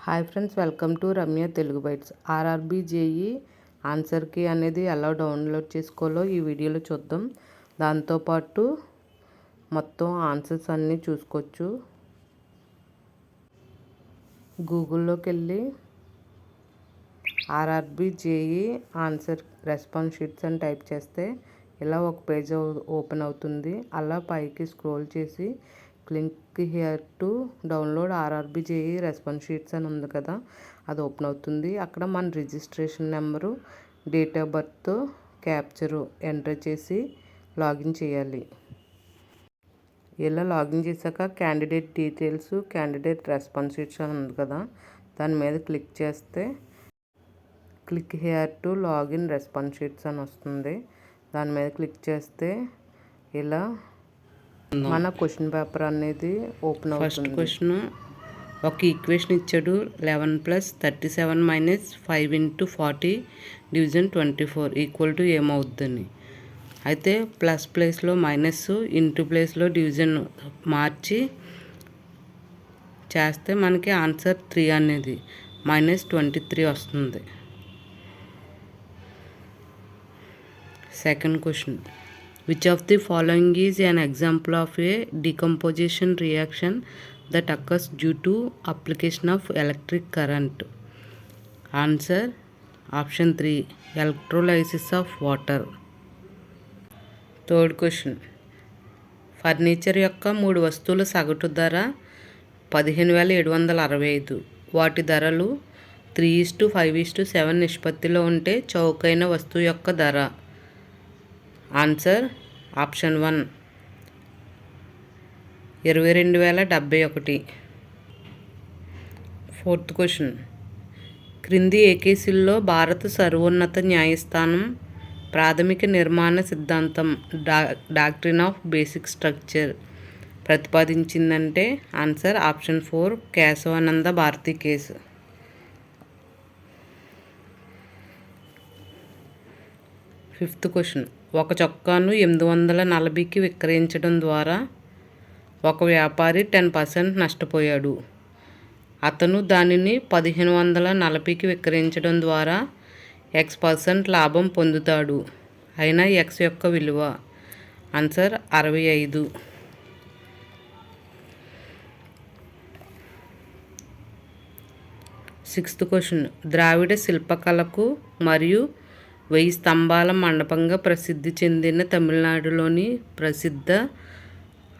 Hi friends, welcome to Ramya Telugu bytes. RRB JE answer key అనేది ఎలా download చేసుకోవాలో ఈ వీడియోలో చూద్దాం. దాంతోపాటు మొత్తం ఆన్సర్స్ అన్నీ చూసుకోవచ్చు. గూగుల్లోకి వెళ్ళి RRB JE answer response sheets అని టైప్ చేస్తే ఇలా ఒక పేజ్ ఓపెన్ అవుతుంది. అలా పైకి స్క్రోల్ చేసి click here to download RRB JEE response sheets అని ఉంది కదా, అది ఓపెన్ అవుతుంది. అక్కడ మన registration number, date of birth, క్యాప్చరు enter చేసి లాగిన్ చేయాలి. ఇలా లాగిన్ చేశాక candidate details, candidate response sheets అని ఉంది కదా, దాని మీద క్లిక్ చేస్తే click here to login response sheets అని వస్తుంది. దాని మీద క్లిక్ చేస్తే ఇలా మన క్వశ్చన్ పేపర్ అనేది ఓపెన్ అవుతుంది. ఫస్ట్ క్వశ్చన్, ఒక ఈక్వేషన్ ఇచ్చాడు. 11 + 37 - 5 × 40 డివిజన్ 24 ఈక్వల్ టు ఏమవుద్దని. అయితే ప్లస్ ప్లేస్లో మైనస్, ఇంటూ ప్లేస్లో డివిజన్ మార్చి చేస్తే మనకి ఆన్సర్ 3 అనేది -23 వస్తుంది. Second question, which of the following is an example of a decomposition reaction that occurs due to application of electric current? Answer option 3, electrolysis of water. Third question, furniture యొక్క 3 వస్తువుల సగటు ధర 15,765. వాటి ధరలు 3:5:7 నిష్పత్తిలో ఉంటే చౌకైన వస్తువు యొక్క ధర. Answer option 1, 22,071. ఫోర్త్ క్వశ్చన్, క్రింది ఏ కేసుల్లో భారత సర్వోన్నత న్యాయస్థానం ప్రాథమిక నిర్మాణ సిద్ధాంతం డాక్ట్రిన్ ఆఫ్ బేసిక్ స్ట్రక్చర్ ప్రతిపాదించిందంటే answer option 4, Kesavananda Bharati case. Fifth question, ఒక చొక్కాను 840కి విక్రయించడం ద్వారా ఒక వ్యాపారి 10% నష్టపోయాడు. అతను దానిని 1540కి విక్రయించడం ద్వారా X% లాభం పొందుతాడు. అయినా X యొక్క విలువ. ఆన్సర్ 65. సిక్స్త్ క్వశ్చన్, ద్రావిడ శిల్పకళకు మరియు 1000 స్తంభాల మండపంగా ప్రసిద్ధి చెందిన తమిళనాడులోని ప్రసిద్ధ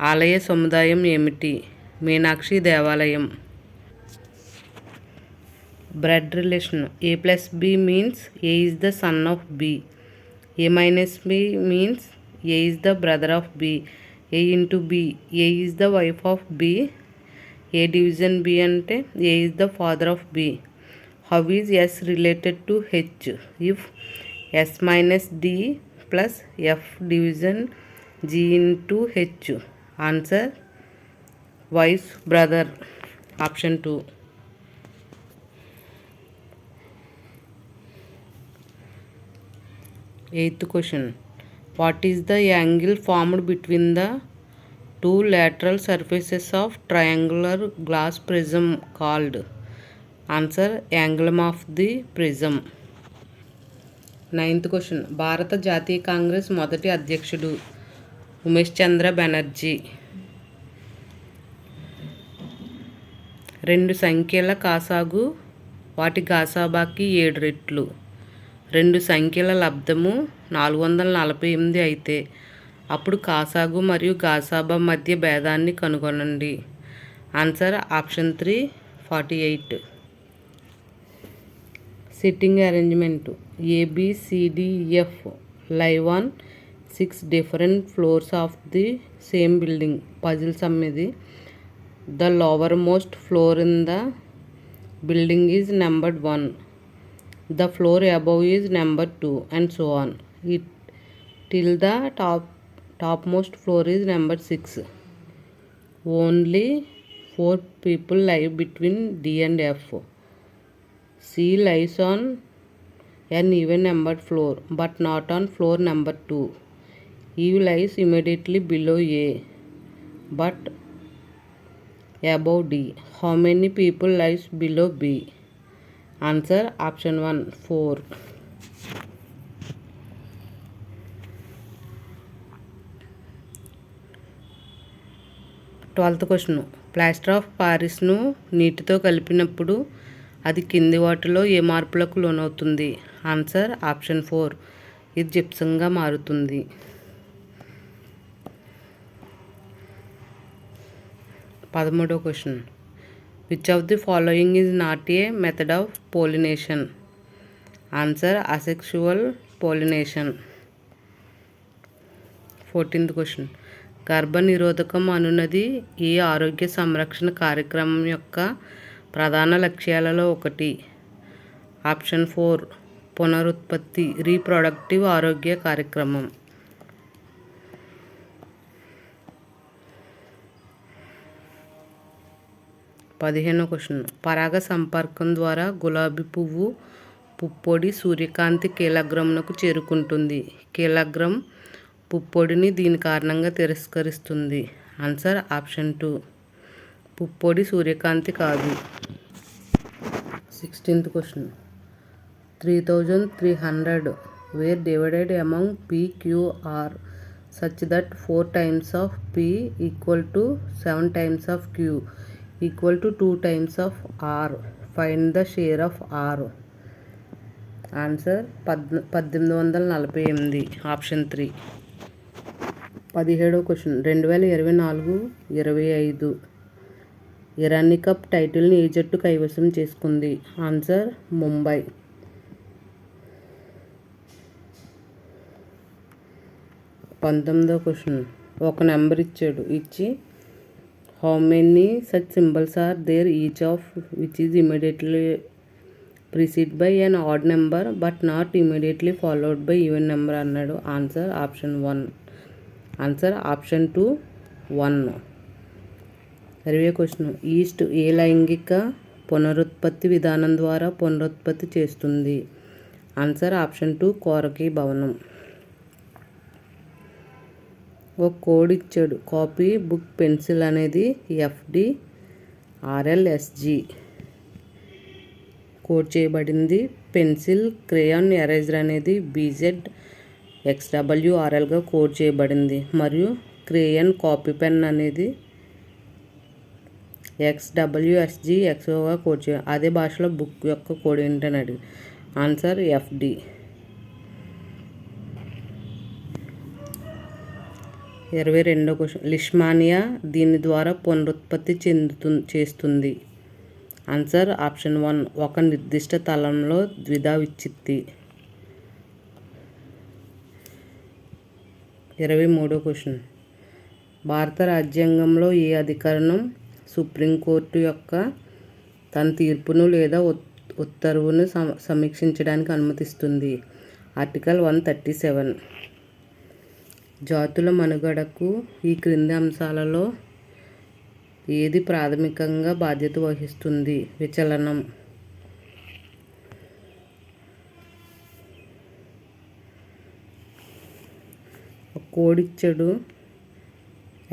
ఆలయ సముదాయం ఏమిటి? మీనాక్షి దేవాలయం. Blood relation, A+B means A is the son of B. A-B means A is the brother of B. A into B, A is the wife of B. A division B అంటే A is the father of B. How is S related to H? If S minus D plus F division G into H. Answer wife's brother. Option 2. Eighth question, what is the angle formed between the two lateral surfaces of triangular glass prism called? Answer angle of the prism. Ninth question, భారత జాతీయ కాంగ్రెస్ మొదటి అధ్యక్షుడు ఉమేష్ చంద్ర బెనర్జీ. 2 సంఖ్యల కాసాగు వాటి గాసాబాకి 7 రెట్లు. 2 సంఖ్యల లబ్ధము 448 అయితే అప్పుడు కాసాగు మరియు గాసాబా మధ్య భేదాన్ని కనుగొనండి. Answer option 3, 48. Sitting arrangement, ABCDEF live on 6 different floors of the same building. Puzzle some ఇది. The lowermost floor in the building is numbered 1. The floor above is numbered 2 and so on. Till the topmost floor is numbered 6. Only 4 people live between D and F. C lies on an even numbered floor but not on floor number 2. E lies immediately below A but above D. How many people lives below B? Answer option 1 4. 12th question. Plaster of పారిస్ను నీటితో కలిపినప్పుడు అది కింది వాటిలో ఏ మార్పులకు లోనవుతుంది? Answer option 4 ఇది జిప్సంగా మారుతుంది. 13వ question. Which of the following is not a method of pollination? Answer asexual pollination. 14th question. గర్భనిరోధకం అనున్నది ఈ ఆరోగ్య సంరక్షణ కార్యక్రమం యొక్క ప్రధాన లక్ష్యాలలో ఒకటి. ఆప్షన్ 4 పునరుత్పత్తి రీప్రొడక్టివ్ ఆరోగ్య కార్యక్రమం. 15వ క్వశ్చన్. పరాగ సంపర్కం ద్వారా గులాబీ పువ్వు పుప్పొడి సూర్యకాంతి కీలగ్రంకు చేరుకుంటుంది. కీలగ్రం పుప్పొడిని దీని కారణంగా తిరస్కరిస్తుంది. ఆన్సర్ ఆప్షన్ 2 పుప్పొడి సూర్యకాంతి కాదు. 16th question. 3300 were divided among P, Q, R such that 4 times of P equal to 7 times of Q equal to 2 times of R. Find the share of R. Answer 1848. Option 3. 17వ question. 2024-25 Irani cup టైటిల్ని ఏ జట్టు కైవసం చేసుకుంది? Answer Mumbai. 19వ question. ఒక number ఇచ్చి how many such symbols are there each of which is immediately preceded by an odd number but not immediately followed by even number అన్నాడు. Answer option 1. Answer option 2 1. 20వ క్వశ్చన్. ఈస్ట్ ఏ లైంగిక పునరుత్పత్తి విధానం ద్వారా పునరుత్పత్తి చేస్తుంది? ఆన్సర్ ఆప్షన్ 2 కోరకి భవనం. ఒక కోడ్ ఇచ్చాడు. కాపీ బుక్ పెన్సిల్ అనేది FDRLSG కోడ్ చేయబడింది. పెన్సిల్ క్రేయాన్ ఎరేజర్ అనేది BZXWRLగా కోడ్ చేయబడింది. మరియు క్రేయాన్ కాపీ పెన్ అనేది XWSGXOగా కోడ్ చేయ అదే భాషలో బుక్ యొక్క కోడ్ ఏంటని అడిగి ఆన్సర్ FD. 22వ క్వశ్చన్. లిష్మానియా దీని ద్వారా పునరుత్పత్తి చేస్తుంది? ఆన్సర్ ఆప్షన్ 1 ఒక నిర్దిష్ట తలంలో ద్విధా విచ్చిత్తి. 23వ క్వశ్చన్. భారత రాజ్యాంగంలో ఏ అధికరణం సుప్రీంకోర్టు యొక్క తన తీర్పును లేదా ఉత్తర్వును సమీక్షించడానికి అనుమతిస్తుంది? ఆర్టికల్ 137. జాతుల మనుగడకు ఈ క్రింది అంశాలలో ఏది ప్రాథమికంగా బాధ్యత వహిస్తుంది? విచలనం. కోడ్ ఇచ్చాడు.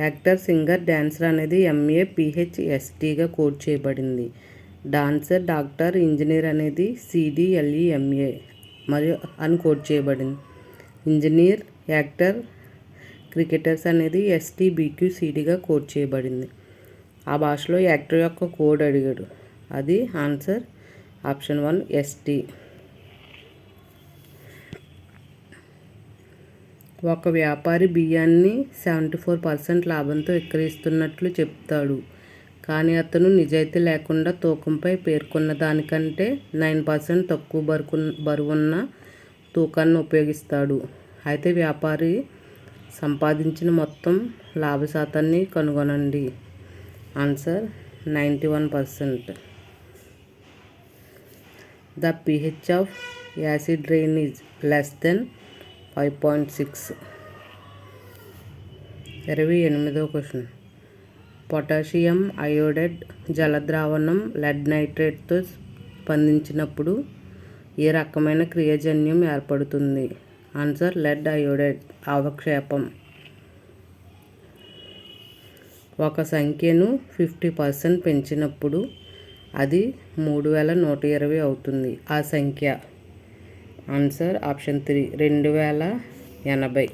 యాక్టర్, సింగర్, డాన్సర్ అనేది MAPHSTగా కోడ్ చేయబడింది. డాన్సర్, డాక్టర్, ఇంజనీర్ అనేది CDLEMA మరియు అని కోడ్ చేయబడింది. ఇంజనీర్, యాక్టర్, క్రికెటర్స్ అనేది STBQCDగా కోడ్ చేయబడింది. ఆ భాషలో యాక్టర్ యొక్క కోడ్ అడిగాడు. అది ఆన్సర్ ఆప్షన్ 1 ST. ఒక వ్యాపారి బియ్యాన్ని 74% లాభంతో విక్రయిస్తున్నట్లు చెప్తాడు. కానీ అతను నిజాయితీ లేకుండా తూకంపై పేర్కొన్న దానికంటే 9% తక్కువ బరువున్న తూకాన్ని ఉపయోగిస్తాడు. అయితే వ్యాపారి సంపాదించిన మొత్తం లాభ శాతాన్ని కనుగొనండి. Answer 91%. The pH of acid rain is less than 5.6. 28వ క్వశ్చన్. పొటాషియం అయోడైడ్ జలద్రావణం లెడ్ నైట్రేట్తో స్పందించినప్పుడు ఏ రకమైన క్రియాజన్యం ఏర్పడుతుంది? ఆన్సర్ లెడ్ అయోడైడ్ అవక్షేపం. ఒక సంఖ్యను 50% పెంచినప్పుడు అది 3120 అవుతుంది. ఆ సంఖ్య ఆన్సర్ ఆప్షన్ 3 2080.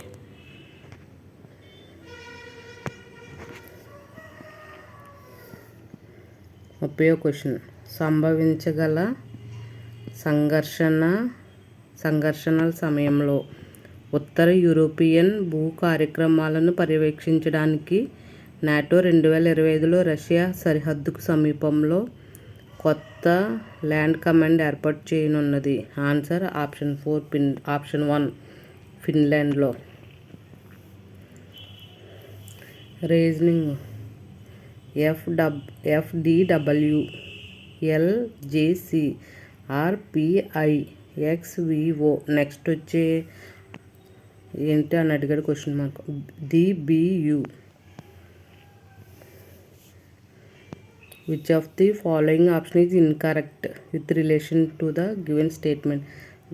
30వ క్వశ్చన్. సంభవించగల సంఘర్షణల సమయంలో ఉత్తర యూరోపియన్ భూ కార్యక్రమాలను పర్యవేక్షించడానికి నాటో 2025లో రష్యా సరిహద్దుకు సమీపంలో కొత్త ల్యాండ్ కమాండ్ ఏర్పాటు చేయనున్నది. ఆన్సర్ ఆప్షన్ 1 ఫిన్లాండ్లో. Reasoning. FDW LJC RPI XVO next వచ్చే ఏంటి అని అడిగాడు question mark. DBU. Which of the following option is incorrect with relation to the given statement?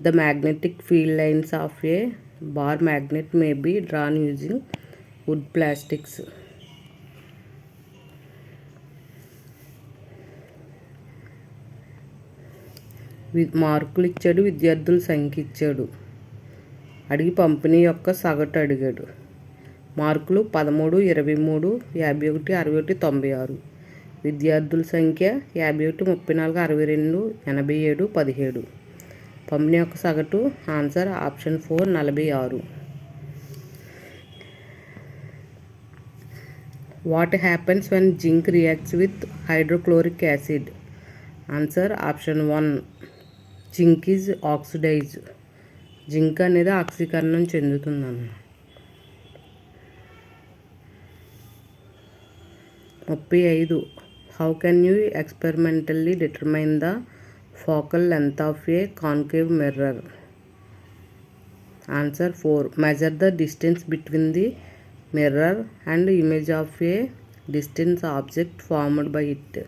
The magnetic field lines of a bar magnet may be drawn using wood plastics. మార్కులు ఇచ్చాడు, విద్యార్థుల సంఖ్య ఇచ్చాడు, అడిగి పంపిణీ యొక్క సగటు అడిగాడు. మార్కులు 13, 23, 51, 61, 96. విద్యార్థుల సంఖ్య 51, 34, 62, 87, 17. పంపిణీ యొక్క సగటు answer option 4 46. What happens when zinc reacts with hydrochloric acid? Answer option 1 zinc is oxidise. Zinc అనేది ఆక్సీకరణం చెందుతుందన్న. 35. How can you experimentally determine the focal length of a concave mirror? Answer 4 measure the distance between the mirror and image of a distance object formed by it.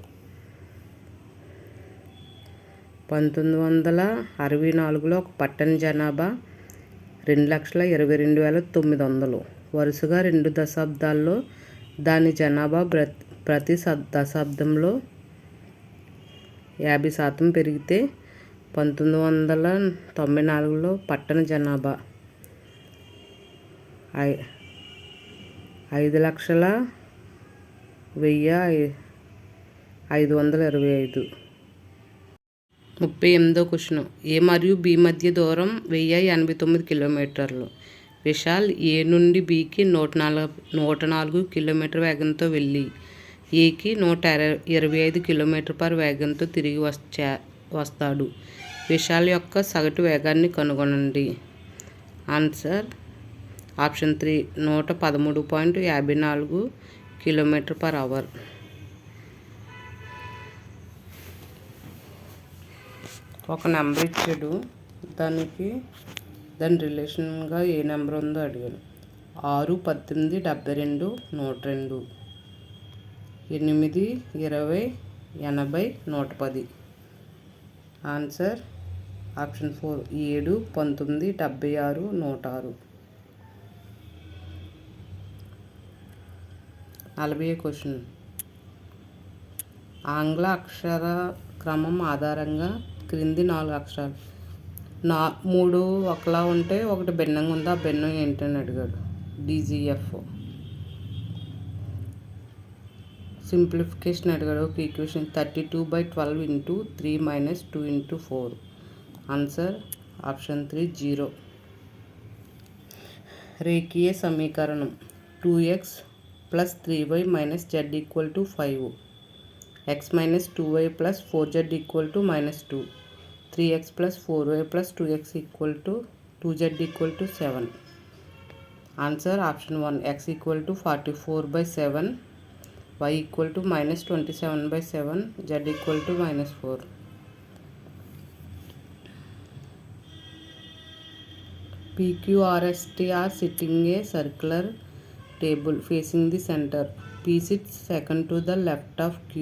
1964లో ఒక పట్టణ జనాభా 2,22,900. వరుసగా 2 దశాబ్దాల్లో దాని జనాభా ప్రతి దశాబ్దంలో 50% పెరిగితే 1994లో పట్టణ జనాభా 5,01,525. 38వ క్వశ్చన్. ఏ మరియు బి మధ్య దూరం 1089 కిలోమీటర్లు. విశాల్ ఏ నుండి బికి 104 కిలోమీటర్ వేగంతో వెళ్ళి ఏకి 125 కిలోమీటర్ వేగంతో తిరిగి వస్తాడు. విశాల్ యొక్క సగటు వేగాన్ని కనుగొనండి. Answer option 3 113.54 km/h. ఒక నెంబర్ ఇచ్చాడు, దాని రిలేషన్గా ఏ నెంబర్ ఉందో అడిగాడు. 6, 18, 72, 102, 8, 20, 80, 110. Answer option 4 7, 19, 76, 106. 40వ క్వశ్చన్. ఆంగ్ల అక్షర క్రమం ఆధారంగా క్రింది 4 అక్షరాలు 3 ఒకలా ఉంటే ఒకటి భిన్నంగా ఉంది, ఆ భిన్నం ఏంటని అడిగాడు. DGF. సింప్లిఫికేషన్ అడిగాడు. ఒక ఈక్వేషన్ 32/12 × 3 - 2 × 4. Answer option 3 0. రేఖీయ సమీకరణం 2x + 3y - z = 5, x - 2y + 4z = -2, 3x + 4y + 2x = 2z = 7. Answer option 1 x = 44/7, y = -27/7, z = -4. PQRST are sitting a circular table facing the center. P sits second to the left of T.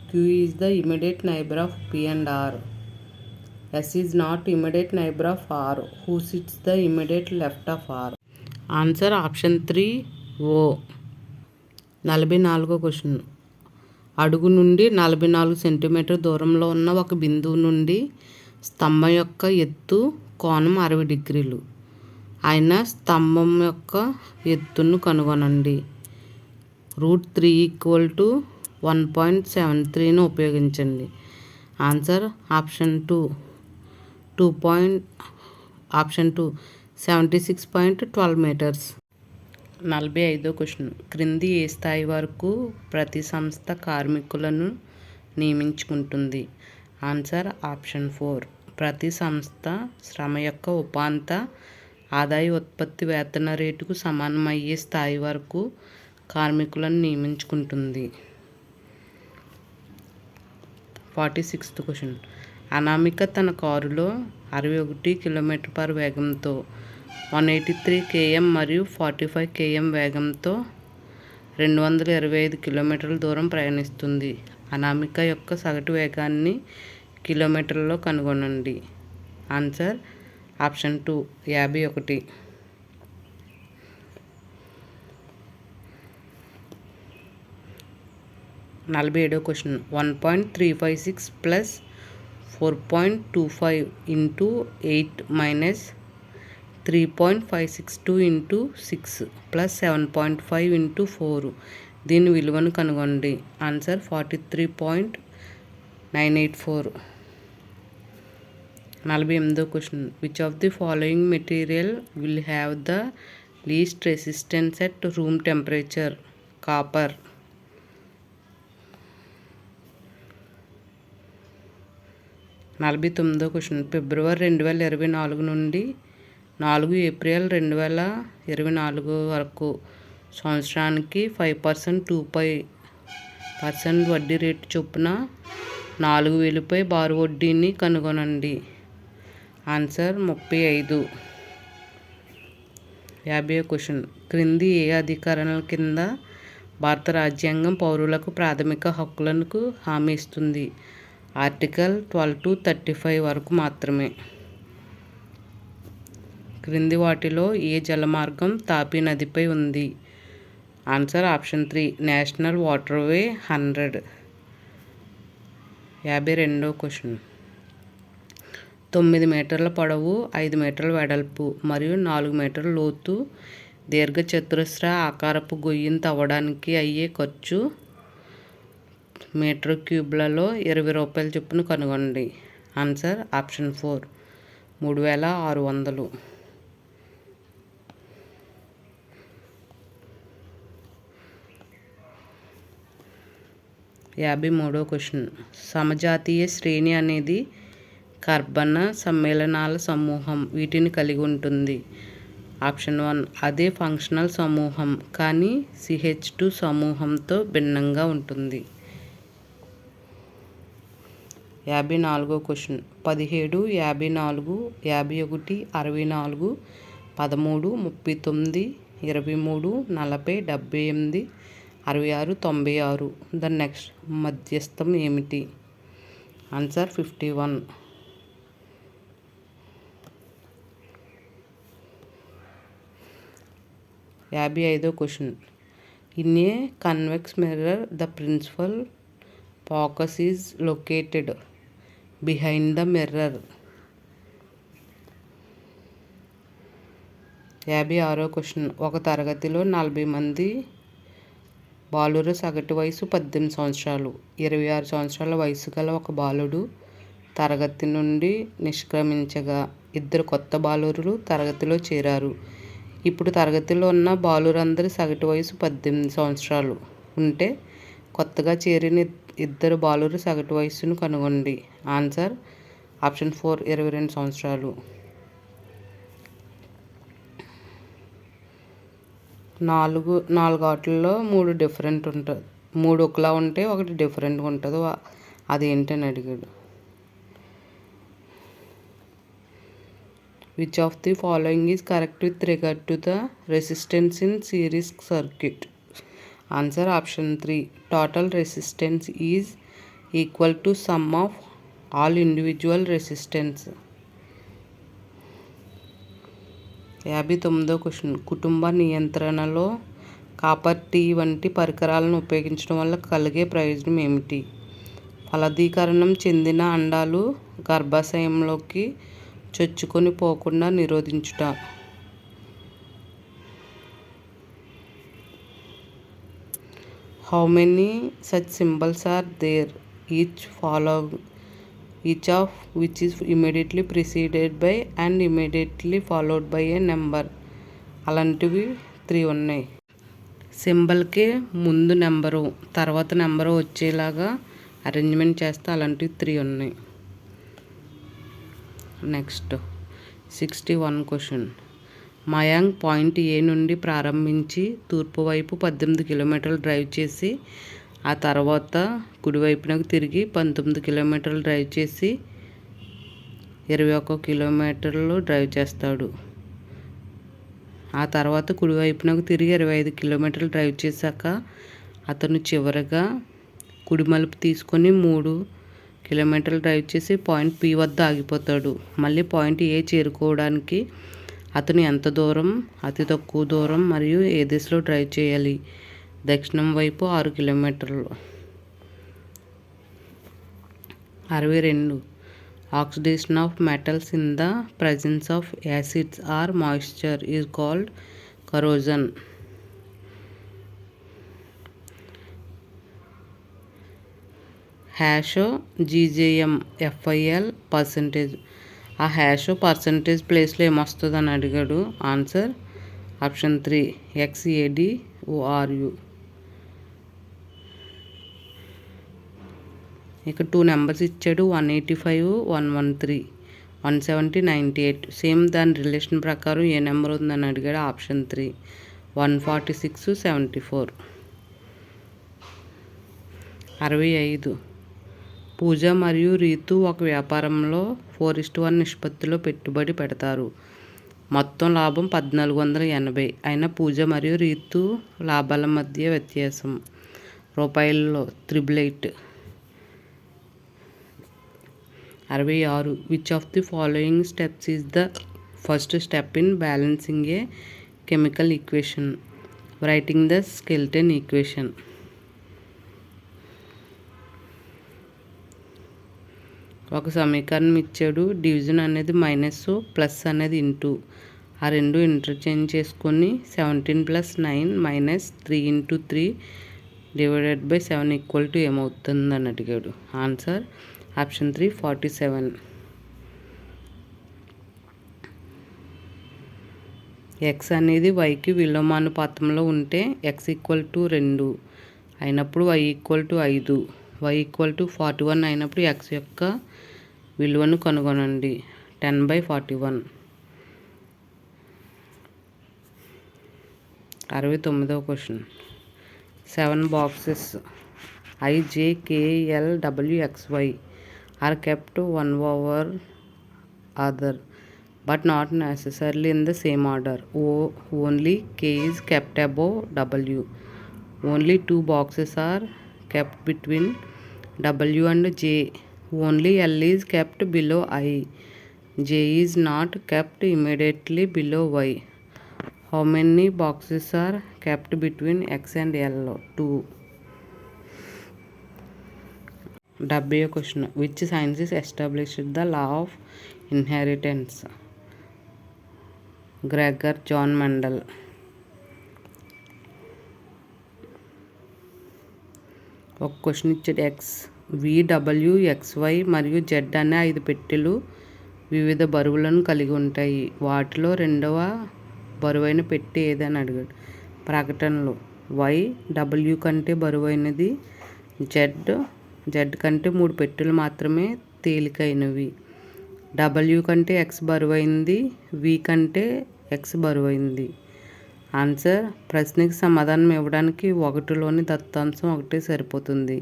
Q is the immediate neighbor of P and R. S is not immediate neighbor of R. Who sits the immediate left of R? Answer option 3 O. 44వ question. అడుగు నుండి 44 centimetre దూరంలో ఉన్న ఒక బిందువు నుండి స్తంభం యొక్క ఎత్తు కోణం 60 డిగ్రీలు అయిన స్తంభం యొక్క ఎత్తును కనుగొనండి. √3 = 1.73ను ఉపయోగించండి. Answer option 2 76.12 metres. 45వ క్వశ్చన్. క్రింది ఏ స్థాయి వరకు ప్రతి సంస్థ కార్మికులను నియమించుకుంటుంది? Answer option 4. ప్రతి సంస్థ శ్రమ యొక్క ఉపాంత ఆదాయ ఉత్పత్తి వేతన రేటుకు సమానమయ్యే స్థాయి వరకు కార్మికులను నియమించుకుంటుంది. 46th question. అనామిక తన కారులో 61 km/h వేగంతో 183 km మరియు 45 km వేగంతో 225 కిలోమీటర్ల దూరం ప్రయాణిస్తుంది. అనామిక యొక్క సగటు వేగాన్ని కిలోమీటర్లలో కనుగొనండి. Answer option 2 51. 47వ క్వశ్చన్. 1.356 + 4.25 × 8 - 3.562 × 6 + 7.5 × 4 దీని విలువను కనుగొనండి. ఆన్సర్ 43.984. 48వ question. Which of the following material will have the least resistance at room temperature? Copper. 49వ క్వశ్చన్. ఫిబ్రవరి 2024 నుండి 4 ఏప్రిల్ 2024 వరకు సంవత్సరానికి 5% 2% వడ్డీ రేటు చొప్పున 4000పై బారు వడ్డీని కనుగొనండి. ఆన్సర్ 35. 50వ క్వశ్చన్. క్రింది ఏ అధికరణల కింద భారత రాజ్యాంగం పౌరులకు ప్రాథమిక హక్కులకు హామీ ఇస్తుంది? ఆర్టికల్ 12 to 35 వరకు మాత్రమే. క్రింది వాటిలో ఏ జలమార్గం తాపీ నదిపై ఉంది? Answer option 3 national waterway 100. 52వ క్వశ్చన్. 9 మీటర్ల పొడవు, 5 మీటర్ల వెడల్పు మరియు 4 మీటర్ల లోతు దీర్ఘ చతురస్ర ఆకారపు గొయ్యిని తవ్వడానికి అయ్యే ఖర్చు మీటర్ క్యూబ్లలో 20 రూపాయల చొప్పున కనుగొనండి. Answer option 4 3600. 53వ క్వశ్చన్. సమజాతీయ శ్రేణి అనేది కర్బన సమ్మేళనాల సమూహం వీటిని కలిగి ఉంటుంది. ఆప్షన్ 1 అదే ఫంక్షనల్ సమూహం కానీ CH2 సమూహంతో భిన్నంగా ఉంటుంది. 54వ క్వశ్చన్. 17, 54, 51, 64, 13, 39, 23, 40, 78, 66, 96 ద నెక్స్ట్ మధ్యస్థం ఏమిటి? ఆన్సర్ 51. 55వ question. In a convex mirror the principal focus is located behind the mirror. 56వ క్వశ్చన్. ఒక తరగతిలో 40 మంది బాలుర సగటు వయసు 18 సంవత్సరాలు. 26 సంవత్సరాల వయసు గల ఒక బాలుడు తరగతి నుండి నిష్క్రమించగా 2 కొత్త బాలురులు తరగతిలో చేరారు. ఇప్పుడు తరగతిలో ఉన్న బాలురందరి సగటు వయసు 18 సంవత్సరాలు ఉంటే కొత్తగా చేరిన 2 బాలుర సగటు వయస్సును కనుగొనండి. ఆన్సర్ ఆప్షన్ 4 22 సంవత్సరాలు. 4 ఆటల్లో 3 డిఫరెంట్ ఉంటుంది, 3 ఒకలా ఉంటే ఒకటి డిఫరెంట్గా ఉంటుంది. అదేంటని అడిగాడు. Which of the following is correct with regard to the resistance in series circuit? Answer option 3 total resistance is equal to sum of all individual resistance. 59వ క్వశ్చన్. కుటుంబ నియంత్రణలో కాపర్ టీ వంటి పరికరాలను ఉపయోగించడం వల్ల కలిగే ప్రయోజనం ఏమిటి? ఫలదీకరణం చెందిన అండాలు గర్భాశయంలోకి చొచ్చుకొని పోకుండా నిరోధించుట. How many such symbols are there? Each of which is immediately preceded by and immediately followed by a number. అలాంటివి 3 ఉన్నాయి. సింబల్కి ముందు నెంబరు తర్వాత నెంబరు వచ్చేలాగా అరేంజ్మెంట్ చేస్తే అలాంటివి 3 ఉన్నాయి. Next 61 question. Mayank point A నుండి ప్రారంభించి తూర్పు వైపు 18 కిలోమీటర్లు డ్రైవ్ చేసి ఆ తర్వాత కుడివైపునకు తిరిగి 19 కిలోమీటర్లు డ్రైవ్ చేసి 21 కిలోమీటర్లు డ్రైవ్ చేస్తాడు. ఆ తర్వాత కుడివైపునకు తిరిగి 25 కిలోమీటర్లు డ్రైవ్ చేశాక అతను చివరగా కుడి మలుపు తీసుకొని 3 కిలోమీటర్లు డ్రైవ్ చేసి పాయింట్ పి వద్ద ఆగిపోతాడు. మళ్ళీ పాయింట్ ఏ చేరుకోవడానికి అతను ఎంత దూరం, అతి తక్కువ దూరం మరియు ఏ దిశలో డ్రైవ్ చేయాలి? దక్షిణం వైపు 6 కిలోమీటర్లు. 62. Oxidation of metals in the presence of acids or moisture is called corrosion. GJM FIL percentage. ఆ పర్సంటేజ్ ప్లేస్లో ఏమొస్తుంది అని అడిగాడు. Answer option 3 XADORU. ఇక 2 నెంబర్స్ ఇచ్చాడు. 185, 113, 170, 98. సేమ్ దాని రిలేషన్ ప్రకారం ఏ నెంబర్ ఉందని అడిగాడు. ఆప్షన్ 3 146, 74. 65. పూజ మరియు రీతు ఒక వ్యాపారంలో 4:1 నిష్పత్తిలో పెట్టుబడి పెడతారు. మొత్తం లాభం 1480. అయినా పూజ మరియు రీతు లాభాల మధ్య వ్యత్యాసం రూపాయల్లో 888. 66. Which of the following steps is the first step in balancing A chemical equation? Writing the skeleton equation. ఒక సమీకరణం ఇచ్చాడు. డివిజన్ అనేది మైనస్, ప్లస్ అనేది ఇంటూ. ఆ రెండు ఇంటర్చేంజ్ చేసుకొని 17 + 9 - 3 × 3 / 7 = ఏమవుతుంది అని అడిగాడు. Answer option 3 47. ఎక్స్ అనేది వైకి విలోమానుపాతంలో ఉంటే x = 2 అయినప్పుడు y = 5, y = 41 అయినప్పుడు x యొక్క విలువను కనుగొనండి. 10/41. 69వ question. 7 boxes I, J, K, L, W, X, Y are kept one over other but not necessarily in the same order. Only K is kept above W. Only 2 boxes are kept between W and J. Only L is kept below I. J is not kept immediately below Y. How many boxes are kept between X and L? 2. 70వ question. Which scientist established the law of inheritance? Gregor Johann Mendel. ఒక question ఇచ్చాడు. X, V, W, XY మరియు Z అనే 5 పెట్టెలు వివిధ బరువులను కలిగి ఉంటాయి. వాటిలో రెండవ బరువైన పెట్టె ఏదని అడిగాడు. ప్రకటనలో Y W కంటే బరువైనది, Z కంటే 3 పెట్టెలు మాత్రమే తేలికైనవి, W కంటే X బరువైంది, V కంటే X బరువైంది. ఆన్సర్ ప్రశ్నకి సమాధానం ఇవ్వడానికి 1లోని దత్తాంశం 1 సరిపోతుంది.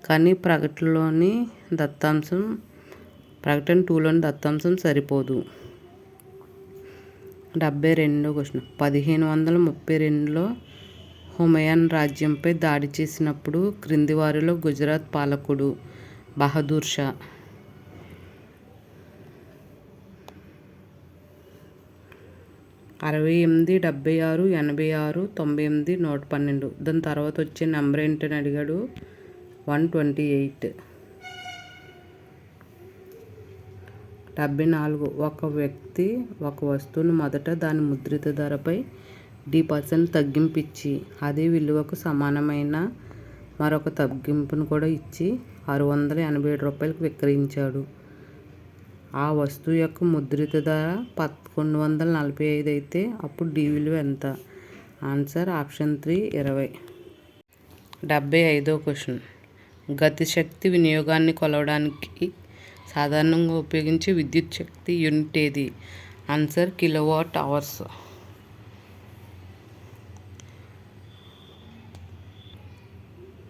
కానీ ప్రకటన 2లోని దత్తాంశం సరిపోదు. 72వ క్వశ్చన్. 1532లో హుమయూన్ రాజ్యంపై దాడి చేసినప్పుడు క్రింది వారిలో గుజరాత్ పాలకుడు బహదూర్ షా. 68, 76, 86, 98, 112. దాని తర్వాత వచ్చే నెంబర్ ఏంటని అడిగాడు. 128. 74. ఒక వ్యక్తి ఒక వస్తువును మొదట దాని ముద్రిత ధరపై D% తగ్గింపు ఇచ్చి అదే విలువకు సమానమైన మరొక తగ్గింపును కూడా ఇచ్చి ₹687 విక్రయించాడు. ఆ వస్తువు యొక్క ముద్రిత ధర 1145 అయితే అప్పుడు D విలువ ఎంత? Answer option 3 20. 75వ క్వశ్చన్. గతిశక్తి వినియోగాన్ని కొలవడానికి సాధారణంగా ఉపయోగించే విద్యుత్ శక్తి యూనిట్ ఏది? Answer kilowatt hours.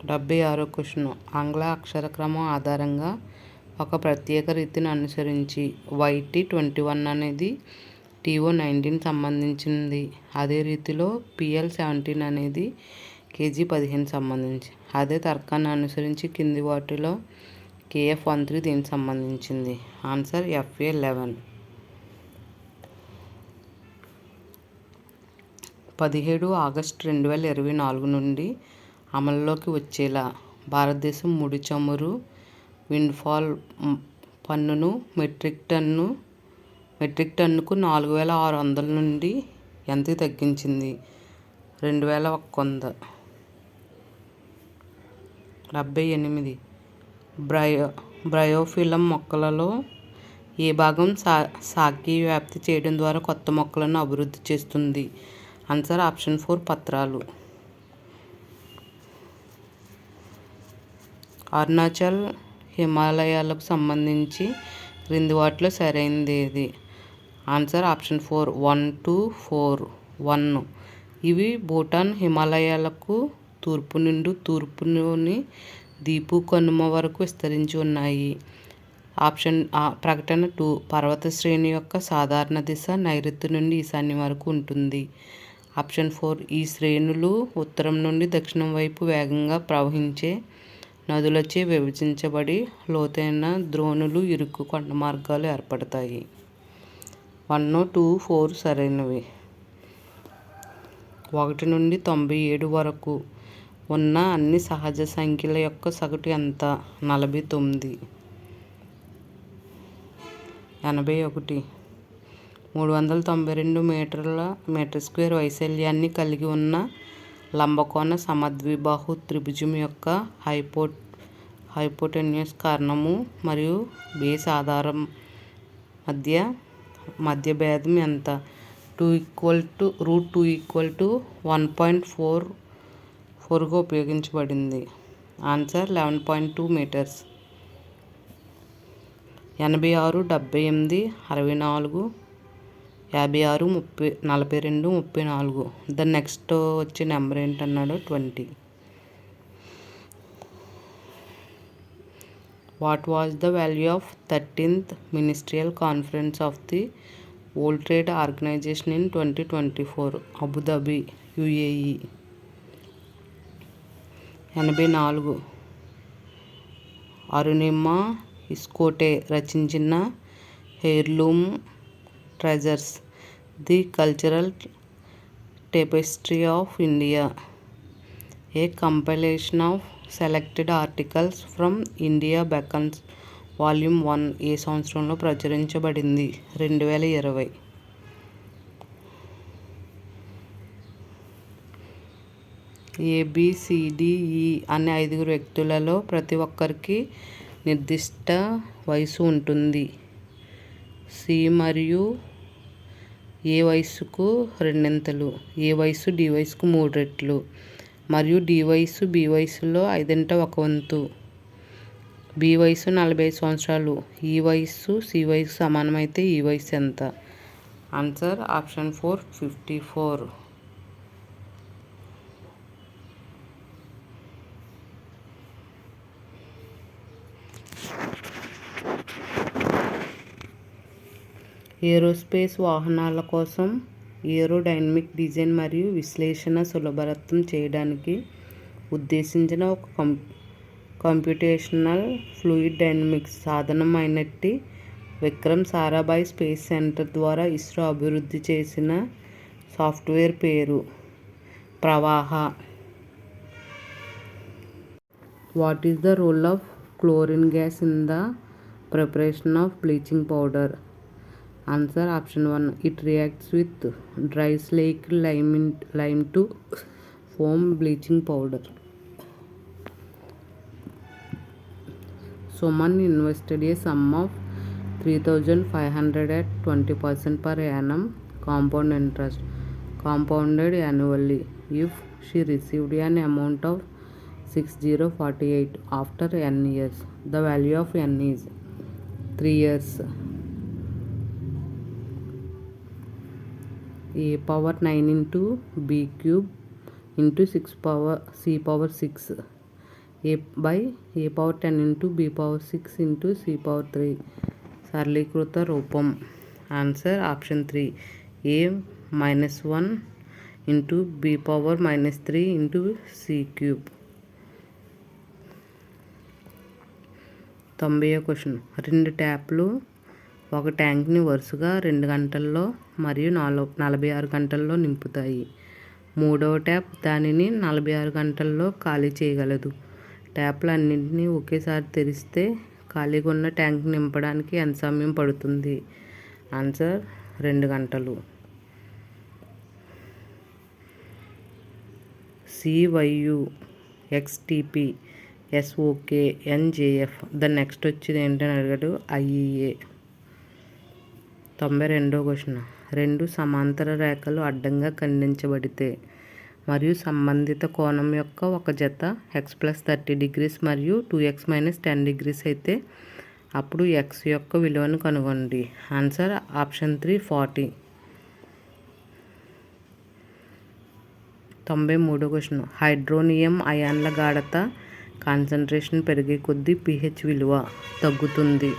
76వ క్వశ్చన్. ఆంగ్ల అక్షర క్రమం ఆధారంగా ఒక ప్రత్యేక రీతిని అనుసరించి YT21 అనేది TO19 సంబంధించింది. అదే రీతిలో PL17 అనేది KG15 సంబంధించి. అదే తర్కాన్ని అనుసరించి కింది వాటిలో KF13 దీనికి సంబంధించింది. Answer FA11. 17 ఆగస్టు 2024 నుండి అమల్లోకి వచ్చేలా భారతదేశం ముడి చమురు విండ్ఫాల్ పన్నును మెట్రిక్ టన్నుకు 4,600 నుండి ఎంత తగ్గించింది? 2,100. 78. బ్రయోఫిలం మొక్కలలో ఏ భాగం శాఖీయ వ్యాప్తి చేయడం ద్వారా కొత్త మొక్కలను అభివృద్ధి చేస్తుంది? ఆన్సర్ ఆప్షన్ 4 పత్రాలు. అరుణాచల్ హిమాలయాలకు సంబంధించి క్రింది వాటిలో సరైనది ఏది? Answer option 4 1, 2, 4. 1. ఇవి భూటాన్ హిమాలయాలకు తూర్పులోని దీపు కనుమ వరకు విస్తరించి ఉన్నాయి. ప్రకటన 2 పర్వత శ్రేణి యొక్క సాధారణ దిశ నైరుతి నుండి ఈశాన్యం వరకు ఉంటుంది. ఆప్షన్ 4 ఈ శ్రేణులు ఉత్తరం నుండి దక్షిణం వైపు వేగంగా ప్రవహించే నదులచే విభజించబడి లోతైన ద్రోణులు ఇరుకు కొండ మార్గాలు ఏర్పడతాయి. 1, 2, 4 సరైనవి. 1 నుండి 97 వరకు ఉన్న అన్ని సహజ సంఖ్యల యొక్క సగటు ఎంత? 49. 81. 392 మీటర్ స్క్వేర్ వైశాల్యాన్ని కలిగి ఉన్న లంబకోణ సమద్విబాహు త్రిభుజం యొక్క హైపోటెన్యూస్ కారణము మరియు బేస్ ఆధారం మధ్య భేదం ఎంత? √2 1.44గా ఉపయోగించబడింది. Answer 11.2 metres. 86, 78, 64, 56, 42, 34. ద నెక్స్ట్ వచ్చే నెంబర్ ఏంటన్నాడు? 20. What was the value of 13th ministerial conference of the world trade organization in 2024? Abu Dhabi, UAE. 84. Arunima ఇస్కోటే రచించిన heirloom treasures the cultural tapestry of India a compilation of selected articles from India beckons volume 1 ఏ సంవత్సరంలో ప్రచురించబడింది? 2020. ABCDE అనే 5 వ్యక్తులలో ప్రతి ఒక్కరికి నిర్దిష్ట వయసు ఉంటుంది. C మరియు ఏ వయసుకు రెండింతలు, ఏ వయసు D వయసుకు 3 రెట్లు మరియు D వయసు B వయసులో 1/5 వంతు. B వయసు 45 సంవత్సరాలు. ఈ వయసు C వయసు సమానమైతే ఈ వయసు ఎంత? Answer option 4 54. ఏరోస్పేస్ వాహనాల కోసం ఏరోడైనమిక్ డిజైన్ మరియు విశ్లేషణ సులభతరం చేయడానికి ఉద్దేశించిన ఒక కంప్యూటేషనల్ ఫ్లూయిడ్ డైనమిక్స్ సాధనం అయినట్టి విక్రమ్ సారాభాయ్ స్పేస్ సెంటర్ ద్వారా ఇస్రో అభివృద్ధి చేసిన సాఫ్ట్వేర్ పేరు Pravaha. What is the role of chlorine gas in the preparation of bleaching powder? Answer option 1. It reacts with dry slake lime to form bleaching powder. Suman invested a sum of 3,500 at 20% per annum compound interest, compounded annually, if she received an amount of 6048 after n years. The value of n is 3 years. A power 9 into b cube into 6 power c power 6 a by a power 10 into b power 6 into c power 3 సరళీకృత రూపం. Answer option 3. a minus 1 into b power minus 3 into c cube. 90వ question. 2 ట్యాప్లు ఒక ట్యాంక్ని వరుసగా 2 గంటల్లో మరియు 46 గంటల్లో నింపుతాయి. 3వ tap దానిని 46 గంటల్లో ఖాళీ చేయగలదు. ట్యాప్లన్నింటినీ ఒకేసారి తెరిస్తే ఖాళీగా ఉన్న ట్యాంక్ నింపడానికి ఎంత సమయం పడుతుంది? ఆన్సర్ 2 గంటలు. CYU XTP SOK NJF the next వచ్చేది ఏంటని అడిగాడు. IEA. 92వ క్వశ్చన్. 2 సమాంతర రేఖలు అడ్డంగా ఖండించబడితే మరియు సంబంధిత కోణం యొక్క ఒక జత x+30 degrees మరియు 2x - 10 degrees అయితే అప్పుడు x యొక్క విలువను కనుగొనండి. Answer option 3 40. 93వ క్వశ్చన్. హైడ్రోనియం అయాన్ల గాఢత కాన్సన్ట్రేషన్ పెరిగే కొద్దీ pH విలువ తగ్గుతుంది.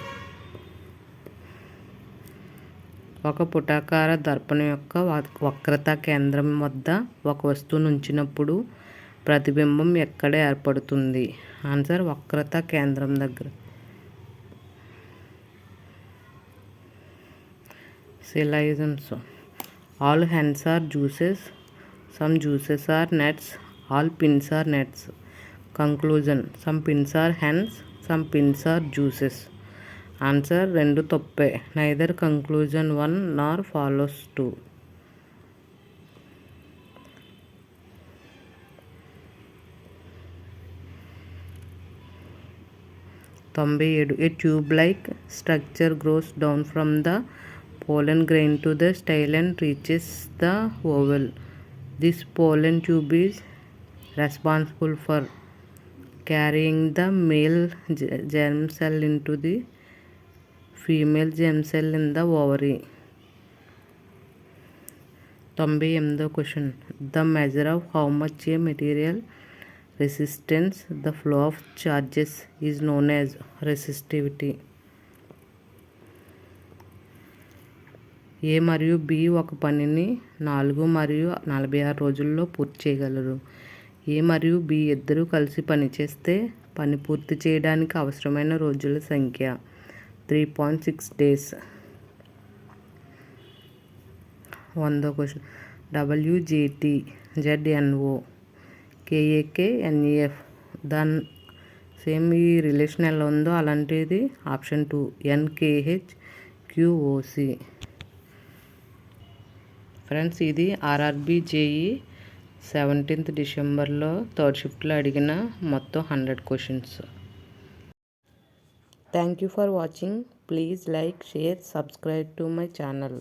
ఒక పుటాకార దర్పణం యొక్క వక్రతా కేంద్రం వద్ద ఒక వస్తువును ఉంచినప్పుడు ప్రతిబింబం ఎక్కడ ఏర్పడుతుంది? ఆన్సర్ వక్రతా కేంద్రం దగ్గర. Syllogisms. All hens are juices, some juices are nuts, all pins are nuts. Conclusion. Some pins are hens, some pins are juices. Answer 2 తప్పే. Neither conclusion 1 nor follows 2. 97. A tube-like structure grows down from the pollen grain to the style and reaches the oval. This pollen tube is responsible for carrying the male germ cell into the female germ cell in the ovary. 98వ question. The measure of how much a material resistance the flow of charges is known as resistivity. A మరియు B ఒక పనిని 4 మరియు 46 రోజుల్లో పూర్తి చేయగలరు. A మరియు B ఇద్దరూ కలిసి పనిచేస్తే పని పూర్తి చేయడానికి అవసరమైన రోజుల సంఖ్య 3.6 days. 100వ question. WJT ZNO KAK NEF దాని సేమ్ ఈ రిలేషన్ ఎలా ఉందో అలాంటిది ఆప్షన్ 2 NKH QOC. ఫ్రెండ్స్, ఇది RRB JE 17th డిసెంబర్లో 3rd షిఫ్ట్లో అడిగిన మొత్తం 100 questions. Thank you for watching. Please like, share, subscribe to my channel.